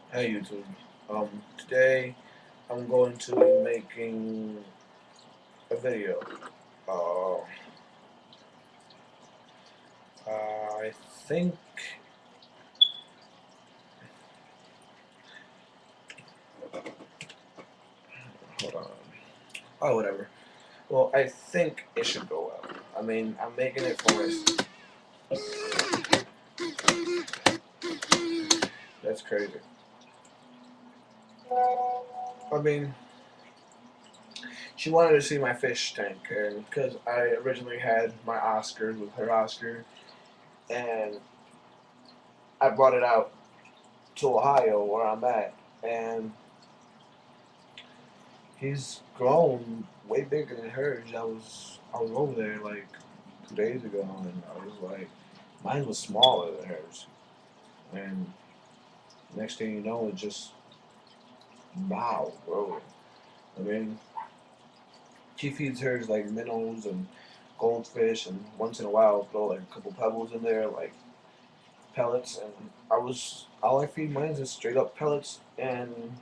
Hey YouTube. Today I'm going to be making a video. Uh, I think. Hold on. Oh, whatever. Well, I think it should go well. I mean, I'm making it for us. That's crazy. I mean, she wanted to see my fish tank, and because I originally had my Oscars with her Oscar, and I brought it out to Ohio where I'm at, and he's grown way bigger than hers. I was over there like 2 days ago, and I was like, mine was smaller than hers. And next thing you know, it just wow, bro. I mean, she feeds hers like minnows and goldfish, and once in a while throw like a couple pebbles in there, like pellets. And all I feed mine is straight up pellets, and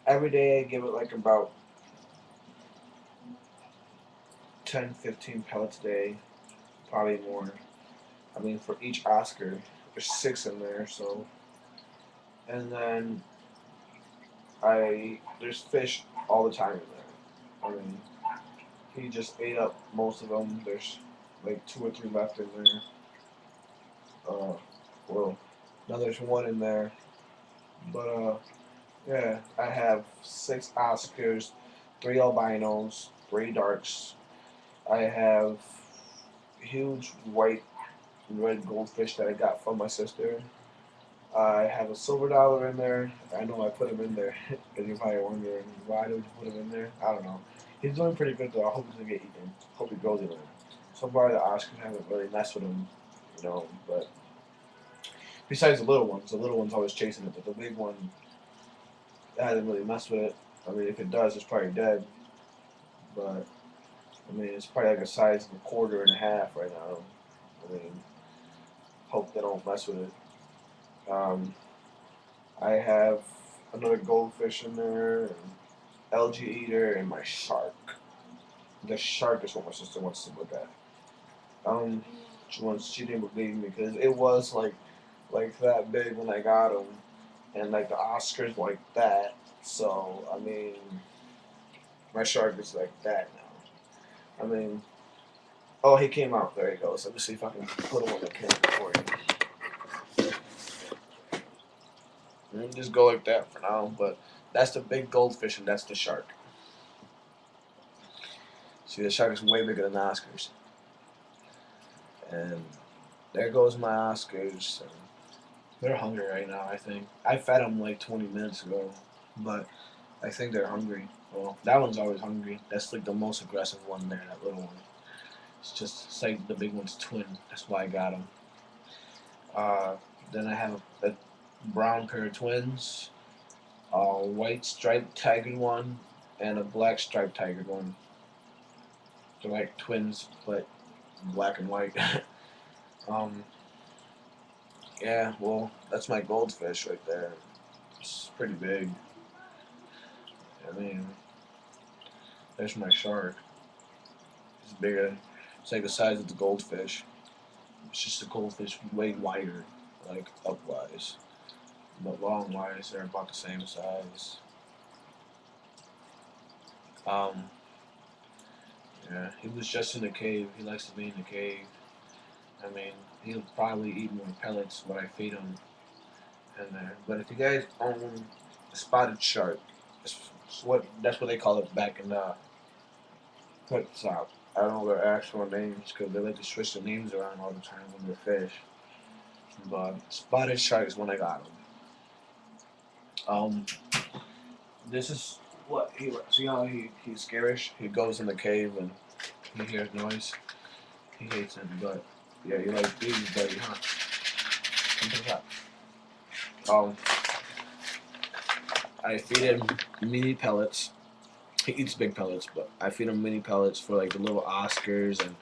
every day I give it like about 10, 15 pellets a day, probably more. I mean, for each Oscar, there's six in there. So, and then there's fish all the time in there. I mean, he just ate up most of them. There's like two or three left in there. Uh, well, now there's one in there. But yeah, I have six Oscars, three albinos, three darks. I have huge white and red goldfish that I got from my sister. I have a silver dollar in there. I know I put him in there because you're probably wondering why did you put him in there. I don't know. He's doing pretty good though. I hope he doesn't get eaten. Hope he grows in there. So far the Oscars haven't really messed with him, you know. But besides the little one's always chasing it, but the big one hasn't really messed with it. I mean, if it does, it's probably dead. But I mean, it's probably like a size of a quarter and a half right now. I mean, hope they don't mess with it. I have another goldfish in there, and algae eater, and my shark. The shark is what my sister wants to look at. Um, she didn't believe me because it was like that big when I got him, and like the Oscars like that. So I mean, my shark is like that now. I mean, oh, he came out. There he goes. Let me see if I can put him on the camera for you. Let me just go like that for now. But that's the big goldfish, and that's the shark. See, the shark is way bigger than the Oscars. And there goes my Oscars. And they're hungry right now, I think. I fed them like 20 minutes ago, but I think they're hungry. Well, that one's always hungry. That's like the most aggressive one there, that little one. It's like the big one's twin. That's why I got him. Uh, then I have a brown pair of twins, a white striped tiger one, and a black striped tiger one. They're like twins, but black and white. um, yeah, well, that's my goldfish right there. It's pretty big. I mean, there's my shark. It's bigger. It's like the size of the goldfish. It's just the goldfish way wider, like upwise. But long wise, they're about the same size. Um, yeah, he was just in the cave. He likes to be in the cave. I mean, he'll probably eat more pellets when I feed him in there. But if you guys own a spotted shark, that's what they call it back in the put south. I don't know their actual names because they like to switch the names around all the time when they're fish. But spotted shark is when I got them. Um, this is what he see how he's scarish. He goes in the cave and he hears noise. He hates it, but yeah, you like these, buddy, huh? Come to the top. Um, I feed him mini pellets. He eats big pellets, but I feed him mini pellets for like the little Oscars and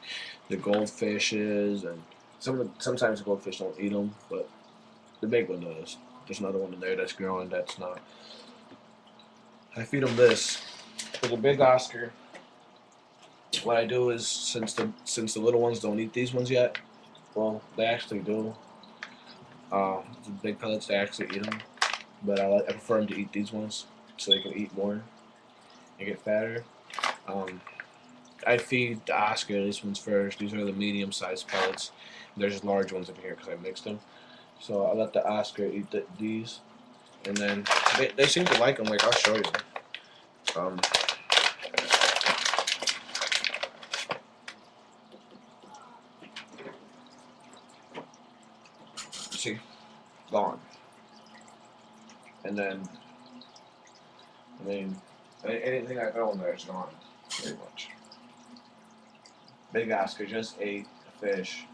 the goldfishes, and sometimes the goldfish don't eat them, but the big one does. There's another one in there that's growing. That's not. I feed him this. For the big Oscar, what I do is since the little ones don't eat these ones yet, well, they actually do. The big pellets, they actually eat them, but I prefer them to eat these ones so they can eat more and get fatter. Um, I feed the Oscar these ones first. These are the medium-sized pellets. There's large ones in here because I mixed them. So I let the Oscar eat these, and then they seem to like them. Like I'll show you. Um, see, gone. And then, I mean, anything I throw in there is gone, pretty much. Big Oscar just ate a fish.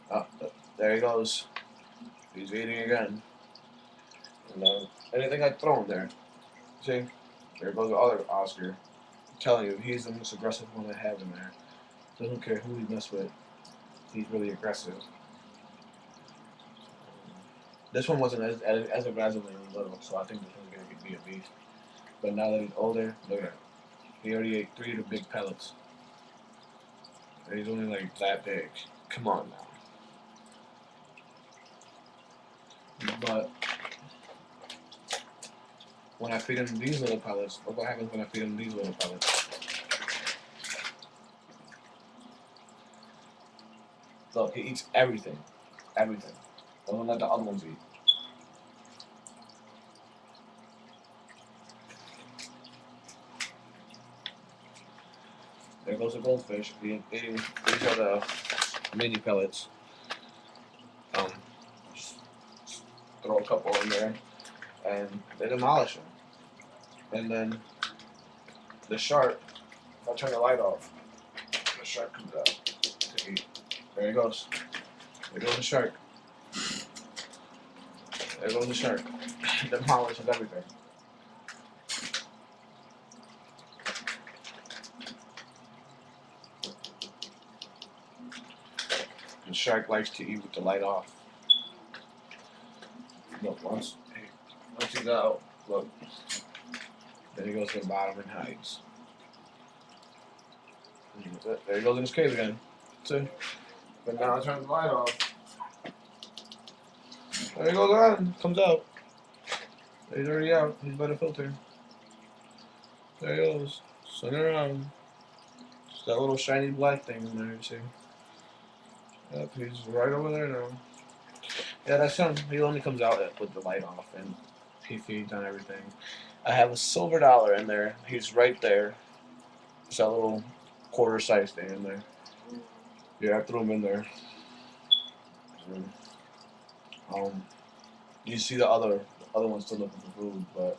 Oh, there he goes. He's eating again. And anything I throw in there, see, there goes the other Oscar. I'm telling you, he's the most aggressive one I have in there. Doesn't care who he mess with. He's really aggressive. This one wasn't as aggressive when he was little, so I think this one's gonna be a beast. But now that he's older, look at him. He already ate 3 of the big pellets. And he's only like that big. Come on now. But when I feed him these little pellets, look what happens when I feed him these little pellets. Look, he eats everything. Everything. Don't let the other ones eat. There goes the goldfish. These are the mini pellets. Just throw a couple in there, and they demolish them. And then the shark, if I turn the light off, the shark comes out to eat. There he goes. There goes the shark. There goes the shark. Demolishes everything. The shark likes to eat with the light off. Look, once he's out, look. Then he goes to the bottom and hides. There he goes in his cave again. See? But now I turn the light off. There he goes on. Comes out. He's already out. He's by the filter. There he goes. Swing around. Just that little shiny black thing in there, you see? Yep, he's right over there now. Yeah, that's him. He only comes out with the light off and he feeds on everything. I have a silver dollar in there. He's right there. It's that little quarter size thing in there. Yeah, I threw him in there. You see the other ones still looking for food, but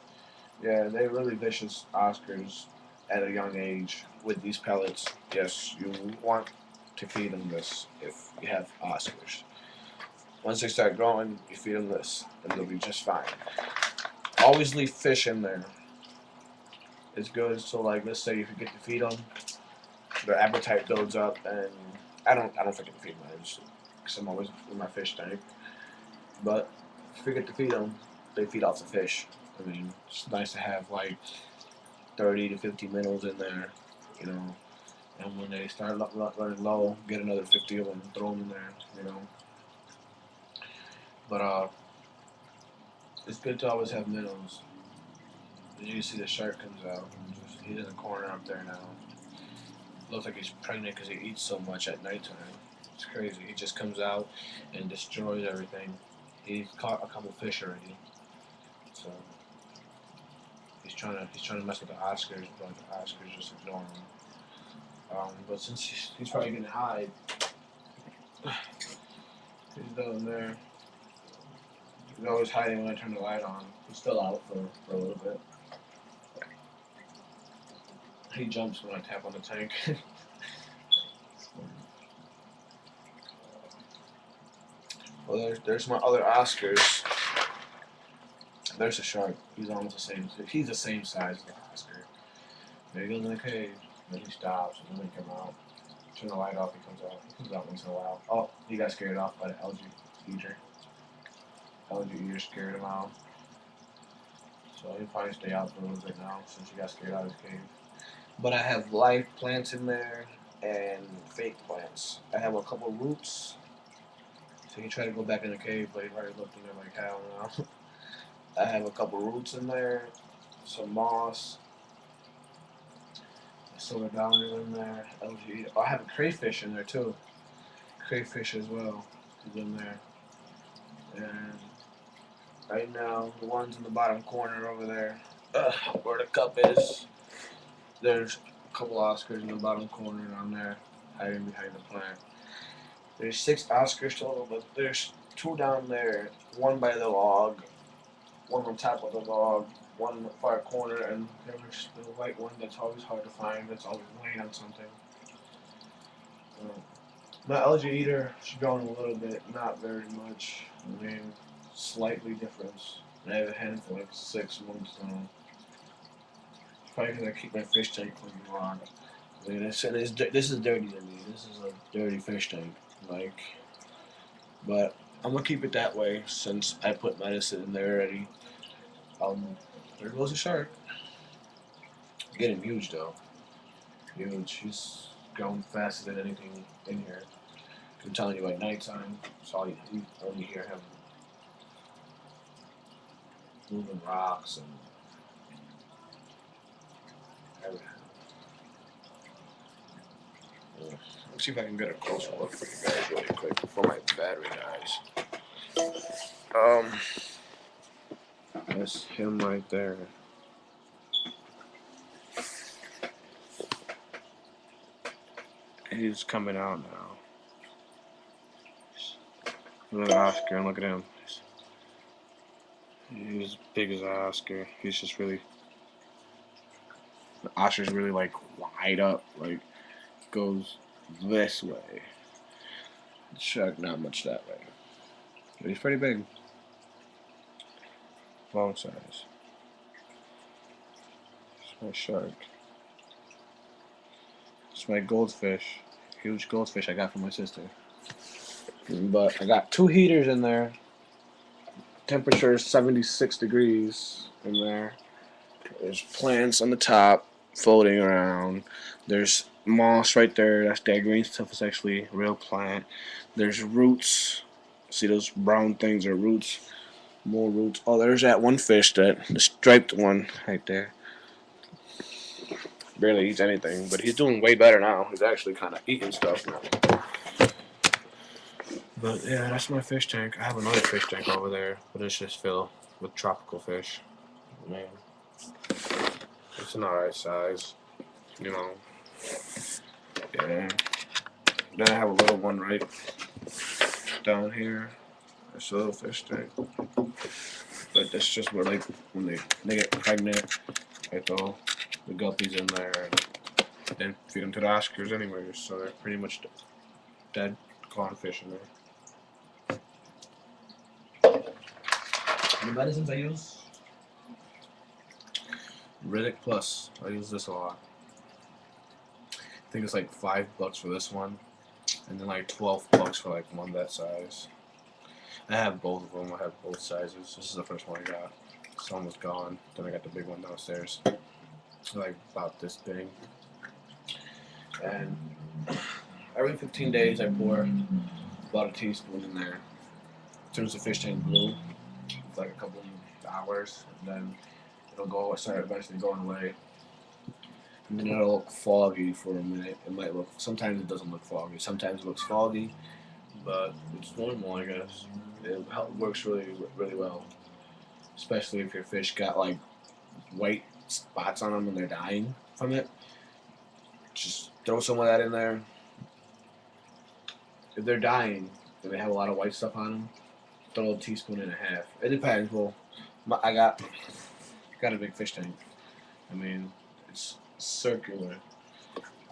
yeah, they're really vicious Oscars at a young age with these pellets. Yes, you want to feed them this if you have Oscars. Once they start growing, you feed them this, and they'll be just fine. Always leave fish in there. It's good. So, like, let's say if you get to feed them, their appetite builds up, and I don't forget to feed mine because I'm always in my fish tank. But if you forget to feed them, they feed off the fish. I mean, it's nice to have like 30 to 50 minnows in there, you know. And when they start running low, get another 50 of them, throw them in there, you know. But it's good to always have minnows. As you can see, the shark comes out. He's in the corner up there now. Looks like he's pregnant because he eats so much at nighttime. It's crazy. He just comes out and destroys everything. He's caught a couple fish already, so he's trying to mess with the Oscars, but the Oscars just ignore him. But since he's probably gonna hide, he's down there. He's always hiding when I turn the light on. He's still out for a little bit. He jumps when I tap on the tank. Well, there's my other Oscars. There's a shark. He's almost the same. He's the same size as the Oscar. There he goes in the cave. Then he stops, and then he comes out. Turn the light off. He comes out. He comes out once in a while. Oh, he got scared off by the algae feeder. algae eater scared him out. So he'll probably stay out for a little bit now since he got scared out of his cave. But I have live plants in there and fake plants. I have a couple roots. So he tried to go back in the cave, but he already looked in there like hell no. I have a couple roots in there, some moss, silver dollar in there, LG. Oh, I have a crayfish in there too. Crayfish as well is in there. And right now, the ones in the bottom corner over there, where the cup is, there's a couple Oscars in the bottom corner down there, hiding behind the plant. There's 6 Oscars total, but there's 2 down there, one by the log, one on top of the log, one in the far corner, and there's the white one that's always hard to find, that's always laying on something. My algae eater, she's growing a little bit, not very much. I mean, slightly difference. I have a handful, like 6 months now. Probably because I keep my fish tank clean a lot. I mean, this is dirty to me. This is a dirty fish tank. Like, but I'm gonna keep it that way since I put medicine in there already. There goes a shark. Getting huge though. Huge. He's growing faster than anything in here. I'm telling you, at nighttime, so you only hear him moving rocks and everything. Yeah. Let's see if I can get a closer look for you guys really quick before my battery dies. That's him right there. He's coming out now. Look at Oscar and look at him. He's big as an Oscar. He's just really. The Oscar's really like wide up, like goes this way. The shark not much that way. But he's pretty big. Long size. It's my shark. It's my goldfish. Huge goldfish I got from my sister. But I got 2 heaters in there. Temperature is 76 degrees in there. There's plants on the top floating around. There's moss right there. That's that green stuff is actually a real plant. There's roots. See those brown things are roots. More roots. Oh, there's that one fish, the striped one right there. Barely eats anything, but he's doing way better now. He's actually kind of eating stuff now. But yeah, that's my fish tank. I have another fish tank over there, but it's just filled with tropical fish. Man, it's an alright size, you know. Yeah. Then I have a little one right down here. It's a little fish tank. But that's just where, like, when they get pregnant, I throw the guppies in there and then feed them to the Oscars anyways. So they're pretty much dead clownfish in there. The medicines I use, Riddick Plus. I use this a lot. I think it's like $5 for this one, and then like $12 for like one that size. I have both of them. I have both sizes. This is the first one I got. This one was gone. Then I got the big one downstairs, like about this big. And every 15 days I pour about a teaspoon in there. Turns the fish tank blue. It's like a couple of hours, and then it'll start eventually going away. And then it'll look foggy for a minute. It might look. Sometimes it doesn't look foggy. Sometimes it looks foggy, but it's normal, I guess. It works really, really well, especially if your fish got like white spots on them and they're dying from it. Just throw some of that in there. If they're dying and they have a lot of white stuff on them, throw a teaspoon and a half. It depends. Well, I got a big fish tank. I mean, it's circular.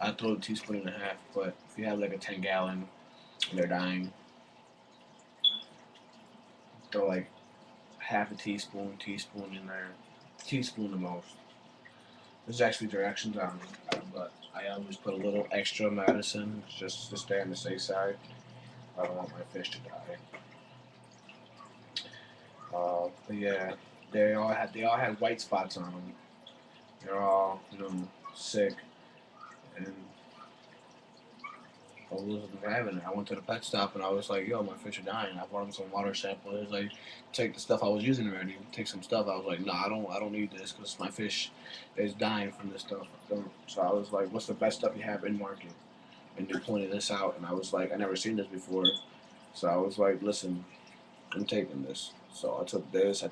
I throw a teaspoon and a half. But if you have like a 10-gallon and they're dying, throw like half a teaspoon in there. Teaspoon the most. There's actually directions on it, but I always put a little extra medicine just to stay on the safe side. I don't want my fish to die. But yeah, they all had white spots on them. They're all sick, and I wasn't having it. I went to the pet stop and I was like, "Yo, my fish are dying." I brought them some water samples. It was like, take the stuff I was using already. Take some stuff. I was like, "Nah, I don't need this because my fish is dying from this stuff." So I was like, "What's the best stuff you have in market?" And they pointed this out, and I was like, "I never seen this before." So I was like, "Listen, I'm taking this." So I took this.